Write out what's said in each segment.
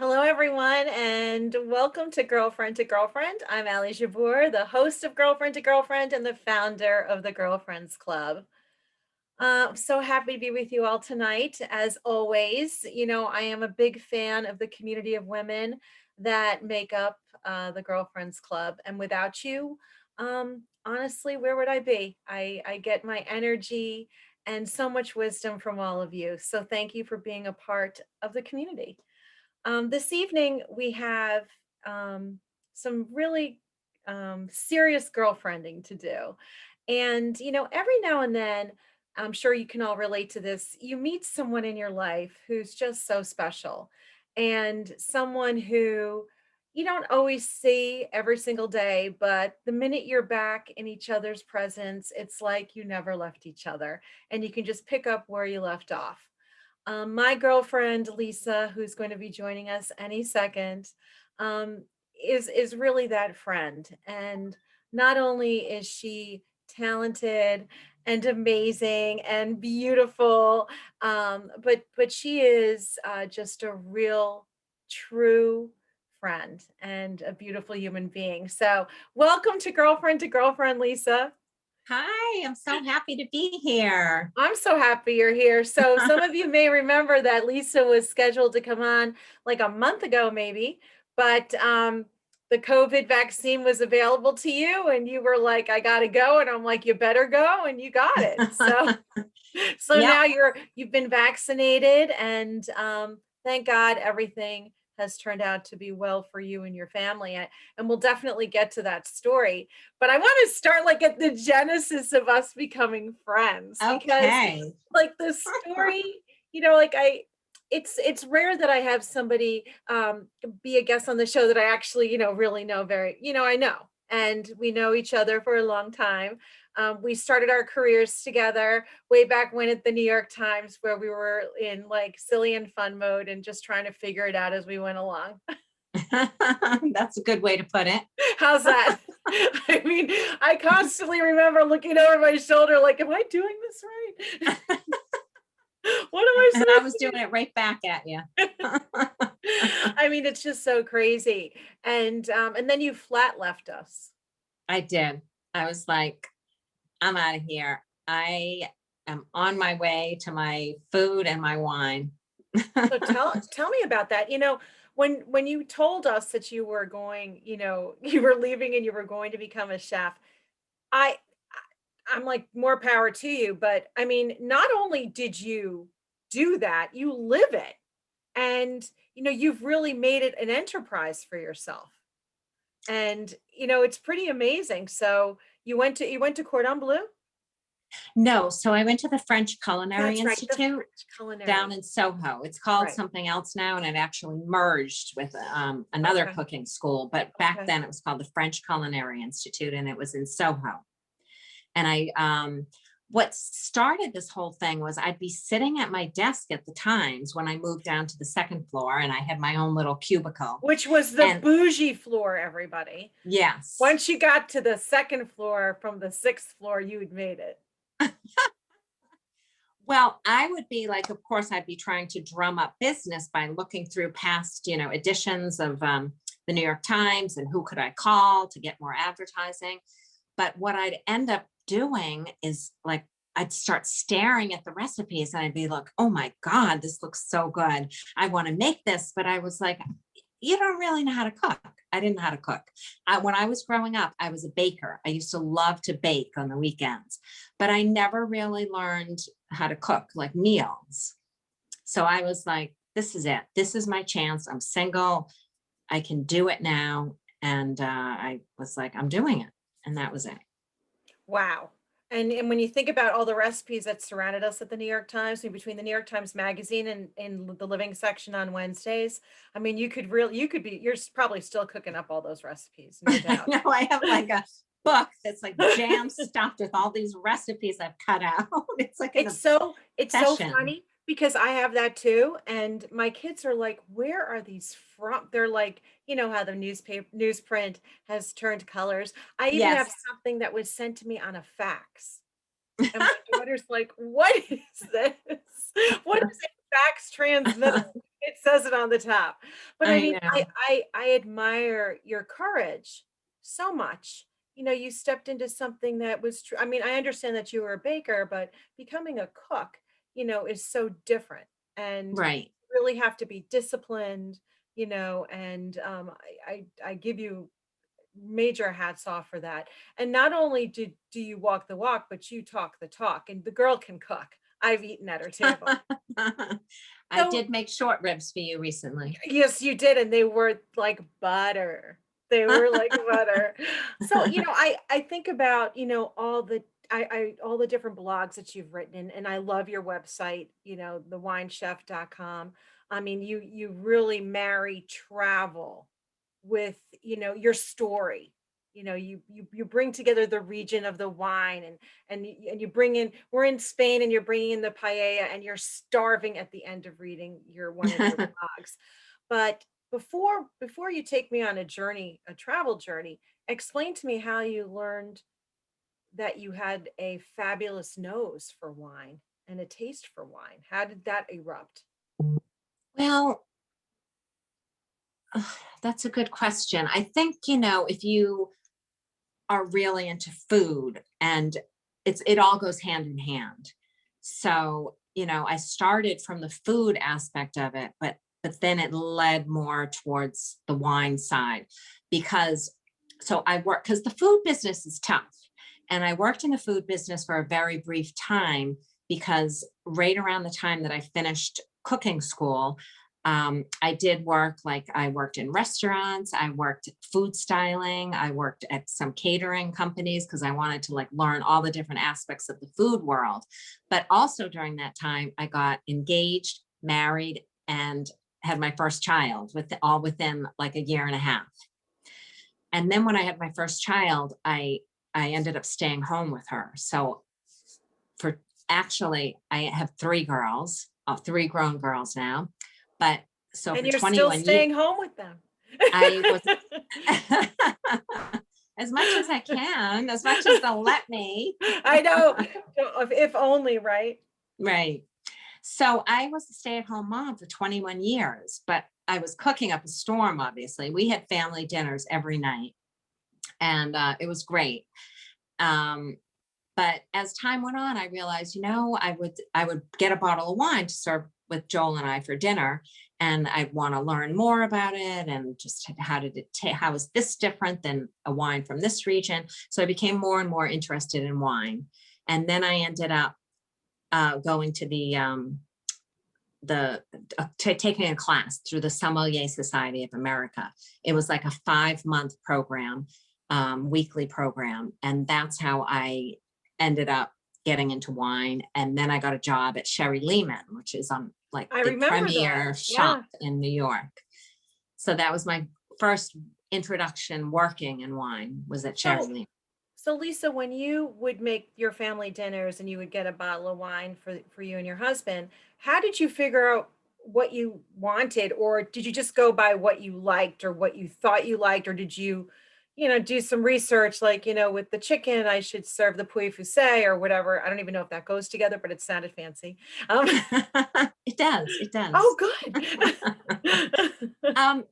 Hello, everyone, and welcome to Girlfriend2Girlfriend. I'm Jabbour, the host of Girlfriend2Girlfriend and the founder of the Girlfriends Club. I'm so happy to be with you all tonight. As always, I am a big fan of the community of women that make up the Girlfriends Club. And without you, honestly, where would I be? I get my energy and so much wisdom from all of you. So thank you for being a part of the community. This evening, we have some really serious girlfriending to do. And, every now and then, I'm sure you can all relate to this. You meet someone in your life who's just so special and someone who you don't always see every single day, but the minute you're back in each other's presence, it's like you never left each other and you can just pick up where you left off. My girlfriend Lisa, who's going to be joining us any second, um, is really that friend. And not only is she talented and amazing and beautiful, but she is just a real, true friend and a beautiful human being. So, welcome to Girlfriend2Girlfriend, Lisa. Hi, I'm so happy to be here. I'm so happy you're here. So some of you may remember that Lisa was scheduled to come on like a month ago, maybe, but the COVID vaccine was available to you, and you were like, "I got to go," and I'm like, "You better go," and you got it. So Yep. now you've been vaccinated, and thank God everything has turned out to be well for you and your family. And we'll definitely get to that story. But I want to start like at the genesis of us becoming friends because Okay. like the story, like it's rare that I have somebody be a guest on the show that I actually, really know very, I know. And we know each other for a long time. We started our careers together way back when at the New York Times, where we were in like silly and fun mode and just trying to figure it out as we went along. That's a good way to put it. How's that? I mean, I constantly remember looking over my shoulder, like, am I doing this right? What am I And I supposed was to doing it right back at you. I mean, it's just so crazy. And then you flat left us. I did. I was like, I'm out of here. I am on my way to my food and my wine. So tell me about that. When you told us that you were going, you were leaving and you were going to become a chef, I I'm like, more power to you. But I mean, not only did you do that, you live it. And you've really made it an enterprise for yourself. And it's pretty amazing. So you went to Cordon Bleu? No, so I went to the French Culinary That's right, the Institute French culinary. down in Soho. It's called Right. something else now, and it actually merged with another Okay. cooking school. But back Okay. then, it was called the French Culinary Institute, and it was in Soho. And what started this whole thing was I'd be sitting at my desk at the times when I moved down to the second floor, and I had my own little cubicle. Which was the And bougie floor, everybody. yes, Once you got to the second floor from the sixth floor, you had made it. well, I would be like, of course, I'd be trying to drum up business by looking through past, editions of the New York Times and who could I call to get more advertising. But what I'd end up doing is like, I'd start staring at the recipes and I'd be like, oh my God, this looks so good. I want to make this. But I was like, you don't really know how to cook. I didn't know how to cook. When I was growing up, I was a baker. I used to love to bake on the weekends, but I never really learned how to cook like meals. So I was like, this is it. This is my chance. I'm single. I can do it now. And I was like, I'm doing it. And that was it. Wow. And when you think about all the recipes that surrounded us at the New York Times, between the New York Times Magazine and in the living section on Wednesdays, I mean, you're probably still cooking up all those recipes, no I doubt. know I have like a book that's like jam stuffed with all these recipes I've cut out. It's like an It's so obsession. funny because I have that too, and my kids are like, "Where are these from?" They're like, how the newsprint has turned colors. I even have Yes. something that was sent to me on a fax, and my daughter's like, "What is this? What is a fax transmitter?" It says it on the top. But I I mean, know. I admire your courage so much. You know, you stepped into something that was true. I mean, I understand that you were a baker, but becoming a cook, is so different. And Right. you really have to be disciplined, and I give you major hats off for that. And not only do you walk the walk, but you talk the talk. And the girl can cook. I've eaten at her table. I So did make short ribs for you recently. yes, you did, and they were like butter. They were like butter. So, I think about, all the different blogs that you've written, and I love your website, thewinechef.com. I mean, you really marry travel with, your story. You bring together the region of the wine, and you bring in, we're in Spain, and you're bringing in the paella, and you're starving at the end of reading your one of your blogs. But before you take me on a journey, a travel journey, explain to me how you learned that you had a fabulous nose for wine and a taste for wine. How did that erupt? Well, that's a good question. I think, if you are really into food, and it all goes hand in hand. So, I started from the food aspect of it, but then it led more towards the wine side, because so I work because the food business is tough. And I worked in the food business for a very brief time, because right around the time that I finished cooking school, I did work, like I worked in restaurants, I worked food styling, I worked at some catering companies, because I wanted to like learn all the different aspects of the food world. But also during that time, I got engaged, married, and had my first child, all within like a year and a half. And then when I had my first child, I ended up staying home with her. So for actually, I have three girls, three grown girls now. But so And for you're still 21 years, staying home with them. I was as much as I can, as much as they'll let me. I know. If only, right? Right. So I was a stay-at-home mom for 21 years, but I was cooking up a storm, obviously. We had family dinners every night, and it was great. Um, but as time went on, I realized, I would get a bottle of wine to serve with Joel and I for dinner, and I'd want to learn more about it, and just how is this different than a wine from this region? So I became more and more interested in wine, and then I ended up going to taking a class through the Sommelier Society of America. It was like a 5-month program, weekly program. And that's how I ended up getting into wine. And then I got a job at Sherry Lehman, which is like I the remember that. premier shop Yeah. in New York. So that was my first introduction working in wine, was at Sherry So Lehman. So Lisa, when you would make your family dinners and you would get a bottle of wine for you and your husband, how did you figure out what you wanted, or did you just go by what you liked or what you thought you liked, or did you, do some research like, with the chicken, I should serve the poulet foussé or whatever. I don't even know if that goes together, but it sounded fancy. It does. It does. Oh, good.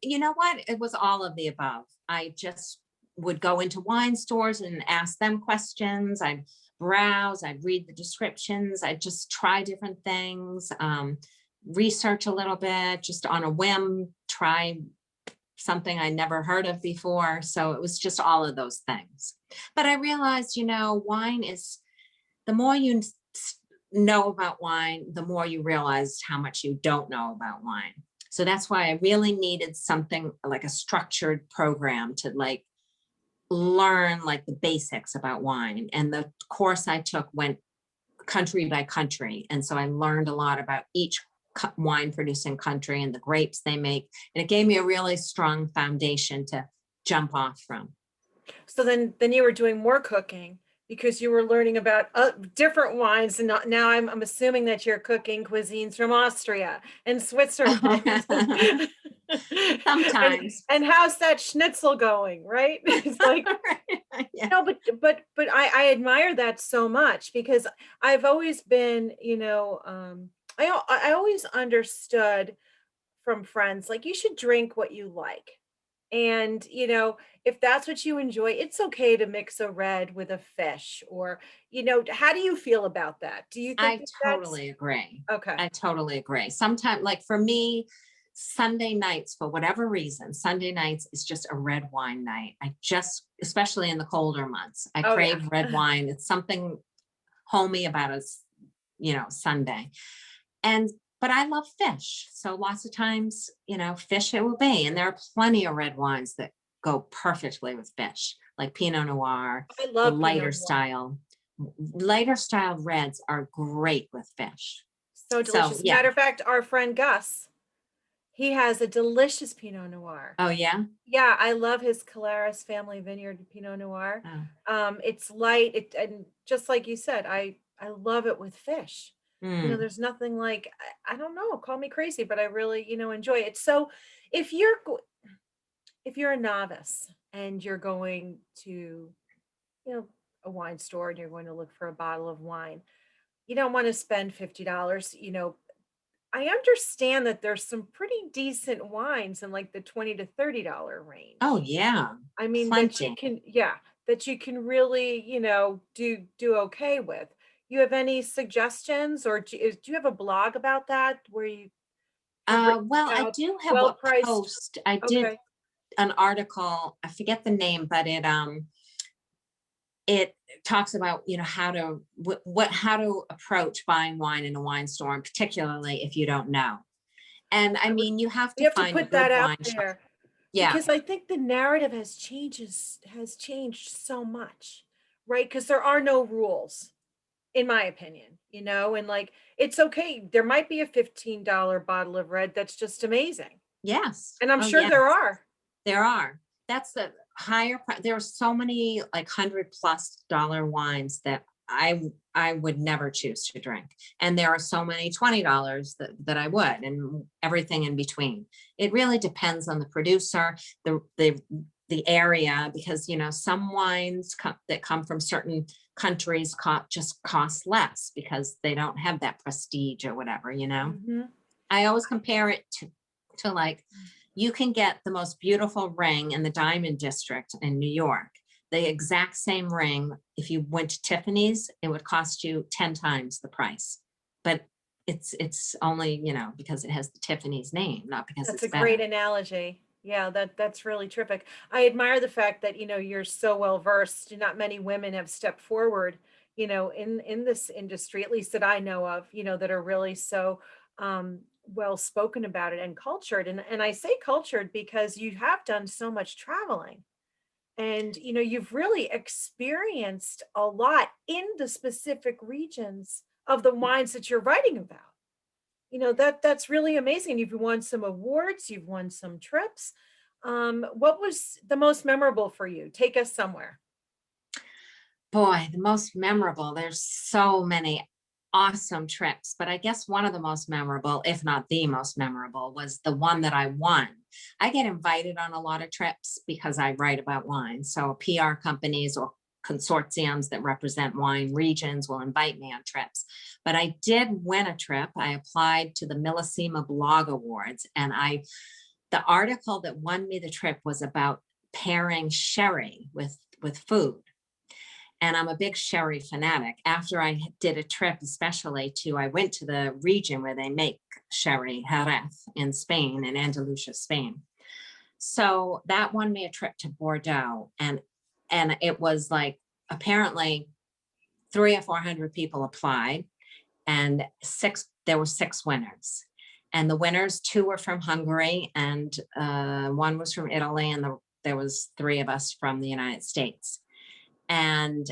You know what? It was all of the above. I just would go into wine stores and ask them questions. I'd browse, I'd read the descriptions, I'd just try different things, research a little bit, just on a whim, try something I never heard of before. So it was just all of those things. But I realized, wine is, the more you know about wine, the more you realize how much you don't know about wine. So that's why I really needed something like a structured program to like learn like the basics about wine. And the course I took went country by country. And so I learned a lot about each wine producing country and the grapes they make. And it gave me a really strong foundation to jump off from. So then you were doing more cooking because you were learning about different wines, and now I'm assuming that you're cooking cuisines from Austria and Switzerland. and Sometimes. and how's that schnitzel going, right? It's like, Yeah. no, but I admire that so much because I've always been, I always understood from friends, like, you should drink what you like. And, if that's what you enjoy, it's okay to mix a red with a fish or, how do you feel about that? Do you think I that that's totally agree. okay? I totally agree. Sometimes, like for me, Sunday nights, for whatever reason, Sunday nights is just a red wine night. I just, especially in the colder months, I Oh, yeah. crave red wine. It's something homey about us, Sunday. And, but I love fish. So lots of times, fish it will be. And there are plenty of red wines that go perfectly with fish, like Pinot Noir, I the love Pinot Noir. lighter style reds are great with fish. So So delicious. yeah. Matter of fact, our friend Gus, he has a delicious Pinot Noir. Oh yeah. Yeah, I love his Calaris Family Vineyard Pinot Noir. Oh. It's light, and just like you said, I love it with fish. Mm. There's nothing like I don't know, call me crazy, but I really, enjoy it. So, if you're if you're a novice and you're going to, you know, a wine store and you're going to look for a bottle of wine, you don't want to spend $50. I understand that there's some pretty decent wines in like the 20 to $30 Oh range. yeah. I mean, that you Plenty. can, yeah, that you can really, do okay with. You have any suggestions, or do you have a blog about that where you have written Well, I about do have a well-priced? post. I did Okay. an article. I forget the name, but it talks about how to how to approach buying wine in a wine store, and particularly if you don't know. And I I would mean, you have We to have to find a put that good out wine shop. there Yeah. because I think the narrative has changed so much, right? Because there are no rules, in my opinion, and like it's okay. There might be a $15 bottle of red that's just amazing. Yes. And I'm Oh sure yeah. there are. There are. That's the higher price. There are so many like $100+ wines that I would never choose to drink. And there are so many $20 that I would, and everything in between. It really depends on the producer, the area, because some wines that come from certain countries just cost less because they don't have that prestige or whatever. Mhm. I always compare it to like you can get the most beautiful ring in the Diamond District in New York. The exact same ring, if you went to Tiffany's, it would cost you 10 times the price. But it's only, because it has the Tiffany's name, not because That's it's a great better. analogy. Yeah, that's really terrific. I admire the fact that, you're so well versed. Not many women have stepped forward, in this industry, at least that I know of, that are really so well spoken about it and cultured. And I say cultured because you have done so much traveling. And you've really experienced a lot in the specific regions of the wines that you're writing about. That's really amazing. You've won some awards, you've won some trips. What was the most memorable for you? Take us somewhere. Boy, the most memorable, there's so many awesome trips, but I guess one of the most memorable, if not the most memorable, was the one that I won. I get invited on a lot of trips because I write about wine. So PR companies or consortiums that represent wine regions will invite me on trips. But I did win a trip. I applied to the Millesima Blog Awards, and the article that won me the trip was about pairing sherry with food. And I'm a big sherry fanatic. After I did a trip, I went to the region where they make sherry, Jerez, in Spain, in Andalusia, Spain. So that won me a trip to Bordeaux, and it was like apparently 300 or 400 people applied, and there were 6 winners. And the winners, 2 were from Hungary, and 1 was from Italy, and there was 3 of us from the United States. And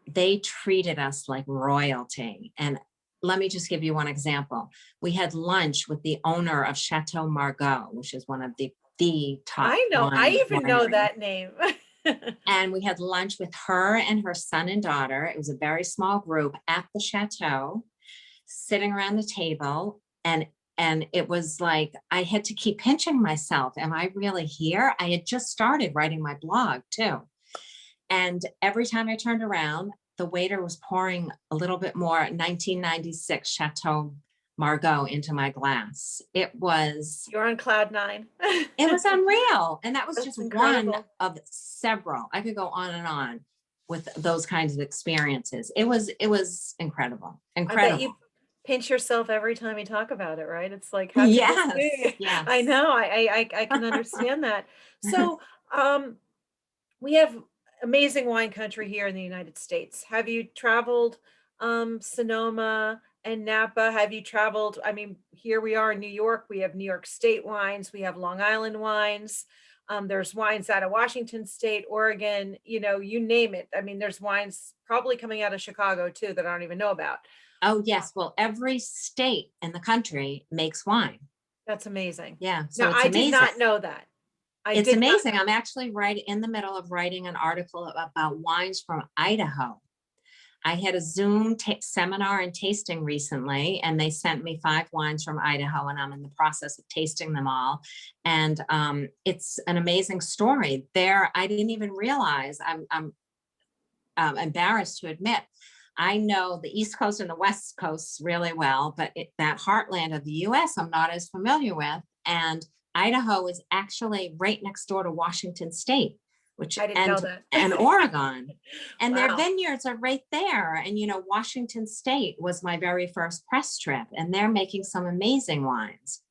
they treated us like royalty. And let me just give you one example. We had lunch with the owner of Chateau Margaux, which is one of the top I know, I wine even know wineries. that name. And we had lunch with her and her son and daughter. It was a very small group at the chateau, sitting around the table. And it was like I had to keep pinching myself. Am I really here? I had just started writing my blog too. And every time I turned around, the waiter was pouring a little bit more 1996 Chateau Margot into my glass. You're on cloud nine. It was unreal. And that was That's just one incredible. of several. I could go on with those kinds of experiences. It was incredible, I bet you incredible. pinch yourself every time you talk about it, right? It's like, how could this Yes, be? I yes. know, I can understand that. So, we have amazing wine country here in the United States. Have you traveled, Sonoma and Napa? Have you traveled? I mean, here we are in New York. We have New York State wines. We have Long Island wines. There's wines out of Washington State, Oregon, you name it. I mean, there's wines probably coming out of Chicago too that I don't even know about. Oh, yes. Well, every state in the country makes wine. That's amazing. Yeah. Now, So it's I did amazing. not know that. I It's did not amazing. know. I'm actually right in the middle of writing an article about wines from Idaho. I had a Zoom seminar and tasting recently, and they sent me 5 wines from Idaho, and I'm in the process of tasting them all. And it's an amazing story. There, I didn't even realize. I'm embarrassed to admit. I know the East Coast and the West Coast really well, but that heartland of the U.S. I'm not as familiar with. And Idaho is actually right next door to Washington State, which I didn't know and that. and Oregon, and their Wow. vineyards are right there. And Washington State was my very first press trip, and they're making some amazing wines.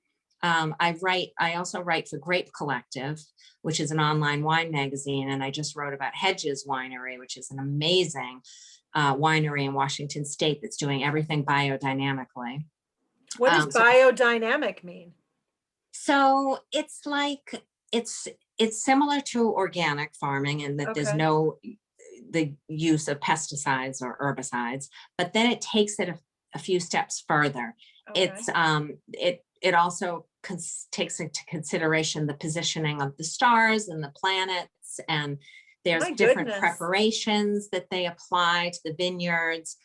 I also write for Grape Collective, which is an online wine magazine, and I just wrote about Hedges Winery, which is an amazing winery in Washington State that's doing everything biodynamically. What does So biodynamic mean? So it's like it's similar to organic farming in that there's Okay. no the use of pesticides or herbicides, but then it takes it a few steps further. Okay. It also takes into consideration the positioning of the stars and the planets, and there's My different goodness. preparations that they apply to the vineyards.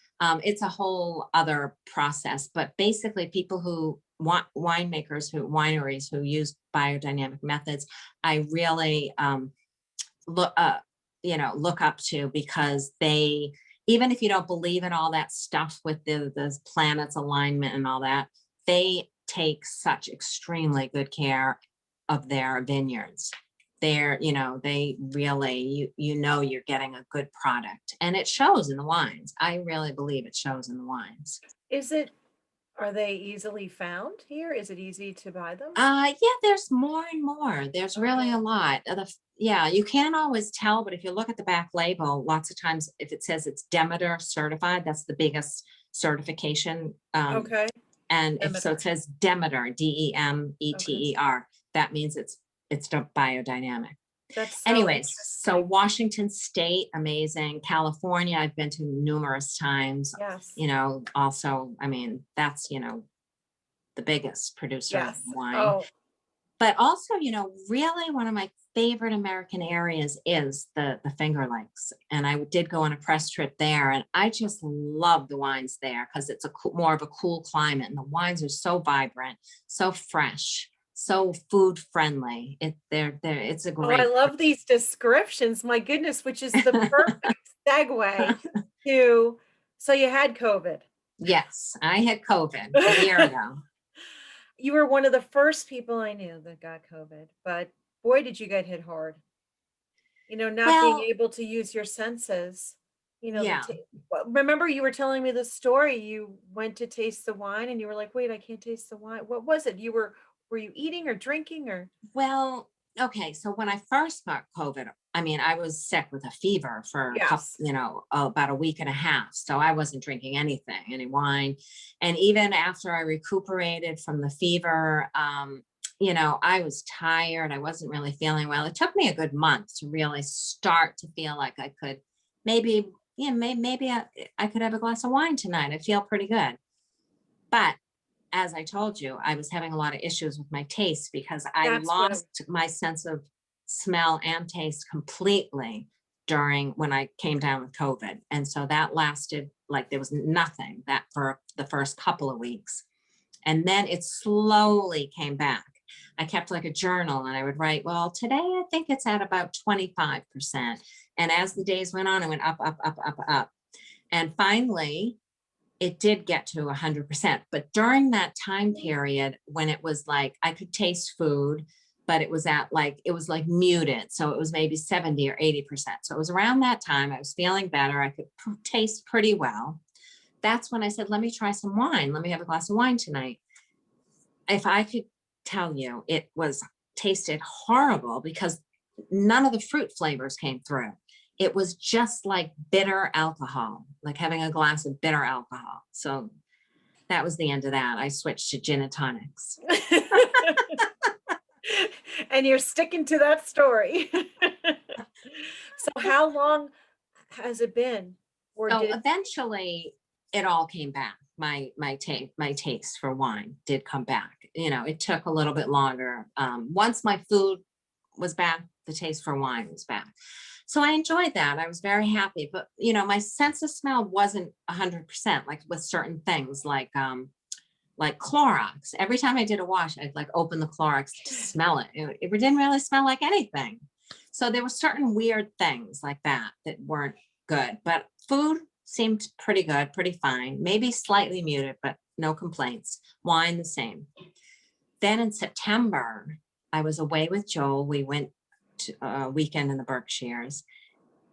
It's a whole other process, but basically people who want wineries who use biodynamic methods, I really look up to, because they, even if you don't believe in all that stuff with the planets alignment and all that, they take such extremely good care of their vineyards. They really, you're getting a good product, and it shows in the wines. I really believe it shows in the wines. Is it, are they easily found here? Is it easy to buy them? Yeah, there's more and more. There's really Okay. a lot. Yeah, you can't always tell, but if you look at the back label, lots of times if it says it's Demeter certified, that's the biggest certification. Okay. And if so, it Demeter. says Demeter, Okay. Demeter, that means it's biodynamic. That's so Anyways, so interesting. Washington State, amazing. California, I've been to numerous times. Yes. Also, I mean, that's the biggest producer of Yes. wine. Oh, But also, really one of my favorite American areas is the Finger Lakes. And I did go on a press trip there, and I just love the wines there because it's more of a cool climate, and the wines are so vibrant, so fresh, so food friendly. It's a oh, I great. love these descriptions. My goodness, which is the perfect segue to, so you had COVID. Yes, I had COVID a year ago. You were one of the first people I knew that got COVID, but boy, did you get hit hard. Not being Well, able to use your senses. yeah. Well, remember you were telling me the story. You went to taste the wine and you were like, "Wait, I can't taste the wine." What was it? Were you eating or drinking or? Well, okay. So when I first got COVID, I mean, I was sick with a fever for a couple, Yes. about a week and a half. So I wasn't drinking anything, any wine. And even after I recuperated from the fever, I was tired. I wasn't really feeling well. It took me a good month to really start to feel like I could maybe, maybe I could have a glass of wine tonight. I feel pretty good. But as I told you, I was having a lot of issues with my taste because I That's what it, lost my sense of smell and taste completely during when I came down with COVID. And so that lasted, like there was nothing that for the first couple of weeks. And then it slowly came back. I kept like a journal, and I would write, well, today I think it's at about 25%. And as the days went on, it went up, up, up, up, up. And finally, it did get to 100%. But during that time period when it was like, I could taste food, but it was like muted. So it was maybe 70 or 80%. So it was around that time I was feeling better. I could taste pretty well. That's when I said, let me try some wine. Let me have a glass of wine tonight. If I could tell you, it was tasted horrible because none of the fruit flavors came through. It was just like bitter alcohol, like having a glass of bitter alcohol. So that was the end of that. I switched to gin and tonics. And you're sticking to that story. So how long has it been? Or So did eventually it all came back. My taste for wine did come back. You know, it took a little bit longer. Once my food was back, the taste for wine was back. So I enjoyed that. I was very happy. But you know, my sense of smell wasn't 100%, like with certain things like Clorox. Every time I did a wash, I'd like open the Clorox to smell it. It didn't really smell like anything. So there were certain weird things like that that weren't good, but food seemed pretty good, pretty fine, maybe slightly muted, but no complaints. Wine, the same. Then in September, I was away with Joel. We went to a weekend in the Berkshires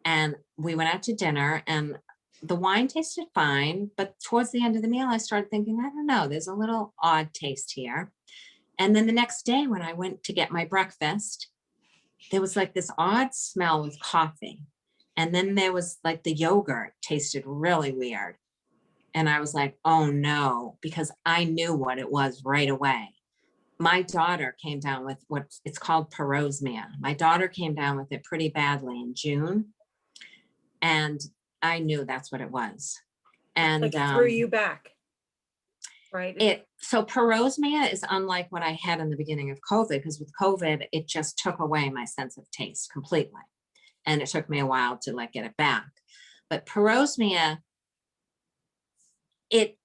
and we went out to dinner and the wine tasted fine, but towards the end of the meal, I started thinking, I don't know, there's a little odd taste here. And then the next day when I went to get my breakfast, there was like this odd smell with coffee. And then there was like the yogurt tasted really weird. And I was like, oh no, because I knew what it was right away. My daughter came down with what it's called parosmia. My daughter came down with it pretty badly in June. And I knew that's what it was. And like threw you back, right? so parosmia is unlike what I had in the beginning of COVID, because with COVID, it just took away my sense of taste completely. And it took me a while to like get it back. But parosmia, it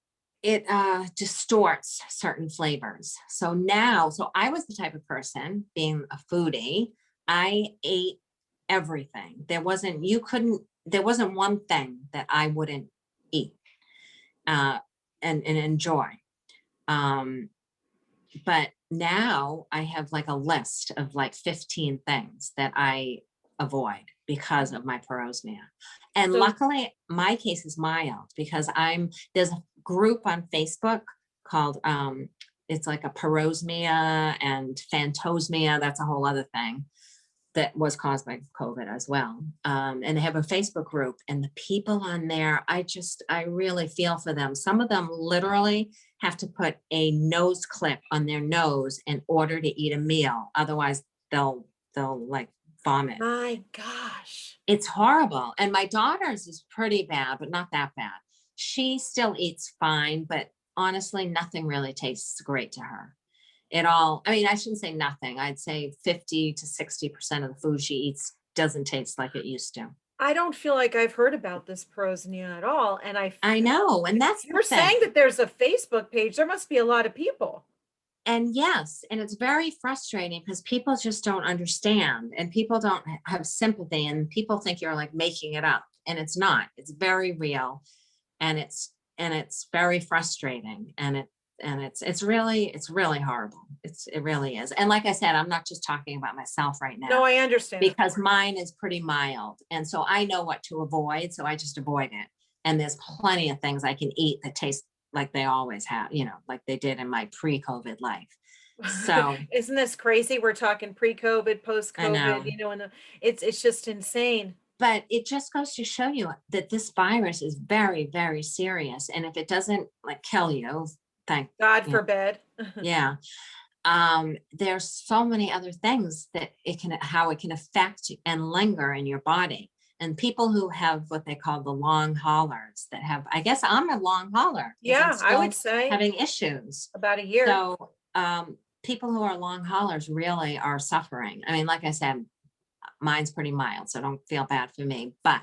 distorts certain flavors. So I was the type of person, being a foodie, I ate everything. There wasn't one thing that I wouldn't eat and enjoy. But now I have like a list of like 15 things that I avoid because of my parosmia. And So- luckily my case is mild because there's a group on Facebook called it's like a parosmia and phantosmia. That's a whole other thing that was caused by COVID as well. And they have a Facebook group and the people on there, I really feel for them. Some of them literally have to put a nose clip on their nose in order to eat a meal. Otherwise they'll like vomit. My gosh. It's horrible. And my daughter's is pretty bad, but not that bad. She still eats fine, but honestly, nothing really tastes great to her. I mean, I shouldn't say nothing. I'd say 50 to 60% of the food she eats doesn't taste like it used to. I don't feel like I've heard about this parosmia at all. And I know. And that's the you're thing. saying that there's a Facebook page. There must be a lot of people. And yes, and it's very frustrating because people just don't understand and people don't have sympathy and people think you're like making it up, and it's not. It's very real, and it's very frustrating, and it's really horrible. It really is. And like I said, I'm not just talking about myself right now. No, I understand. Because mine is pretty mild, and so I know what to avoid, so I just avoid it. And there's plenty of things I can eat that taste like they always have, like they did in my pre-COVID life. So isn't this crazy? We're talking pre-COVID, I post-COVID, know. and it's just insane. But it just goes to show you that this virus is very, very serious. And if it doesn't like kill you, thank God forbid. yeah. There's so many other things that how it can affect and linger in your body. And people who have what they call the long haulers I guess I'm a long hauler. Yeah, I would say having issues. about a year. So people who are long haulers really are suffering. I mean, like I said, mine's pretty mild, so don't feel bad for me. But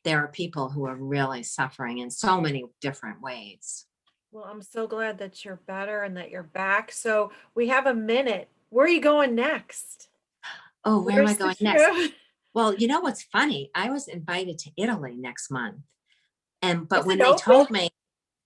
there are people who are really suffering in so many different ways. Well, I'm so glad that you're better and that you're back. So we have a minute. Where are you going next? Oh, where am I going next? Trip? Well, you know what's funny? I was invited to Italy next month. But Is when it they open? told me,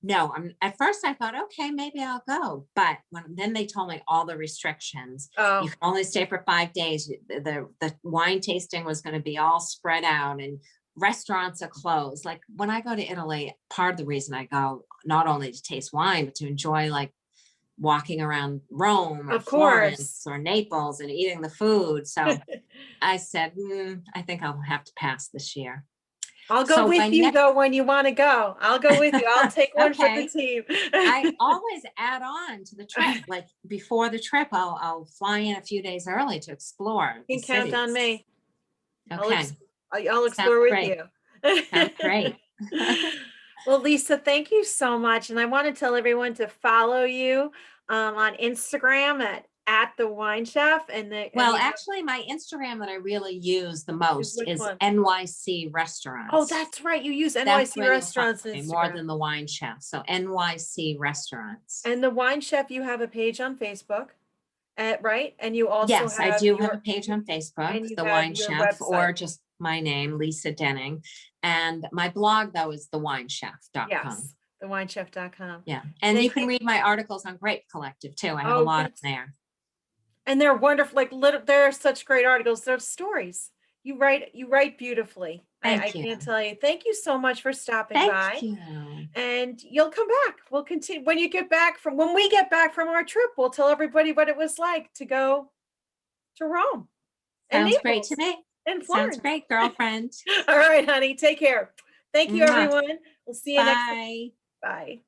No, at first I thought, okay, maybe I'll go. But then they told me all the restrictions. You Oh, can only stay for 5 days. The wine tasting was going to be all spread out and restaurants are closed. Like when I go to Italy, part of the reason I go, not only to taste wine, but to enjoy like walking around Rome or of Florence course. or Naples and eating the food. So I said, I think I'll have to pass this year. I'll go So with my you next, though when you want to go. I'll go with you. I'll take one for the okay. team. I always add on to the trip. Like before the trip, I'll fly in a few days early to explore the You can count on cities. me. I'll Okay, I'll sounds explore with great. you. Sounds great. Well, Lisa, thank you so much. And I want to tell everyone to follow you on Instagram at the Wine Chef, and Well, you have actually, my Instagram that I really use the is most which is one? NYC Oh, restaurants. that's right. You use That's NYC where you'll find restaurants on me more Instagram. than the wine chef. So NYC restaurants. And the Wine Chef, you have a page on Facebook, right? And you also Yes, I have do have a page on Facebook, and you The have Wine your Chef, website. or just my name, Lisa Denning. And my blog, though, is thewinechef.com. Yes, thewinechef.com. Yeah. And you Thank can you. read my articles on Grape Collective, too. I have a Oh, lot on that's there. and they're wonderful. Like they're such great articles. They're stories. You write beautifully. I Thank you. can't tell you. Thank you so much for stopping Thank by. you. And you'll come back. We'll continue when you get back from when we get back from our trip. We'll tell everybody what it was like to go to Rome and Sounds great to Naples me. and Sounds Florence. great, girlfriend. All right, honey. Take care. Thank you, Mwah. everyone. We'll see you next time. Bye. Bye.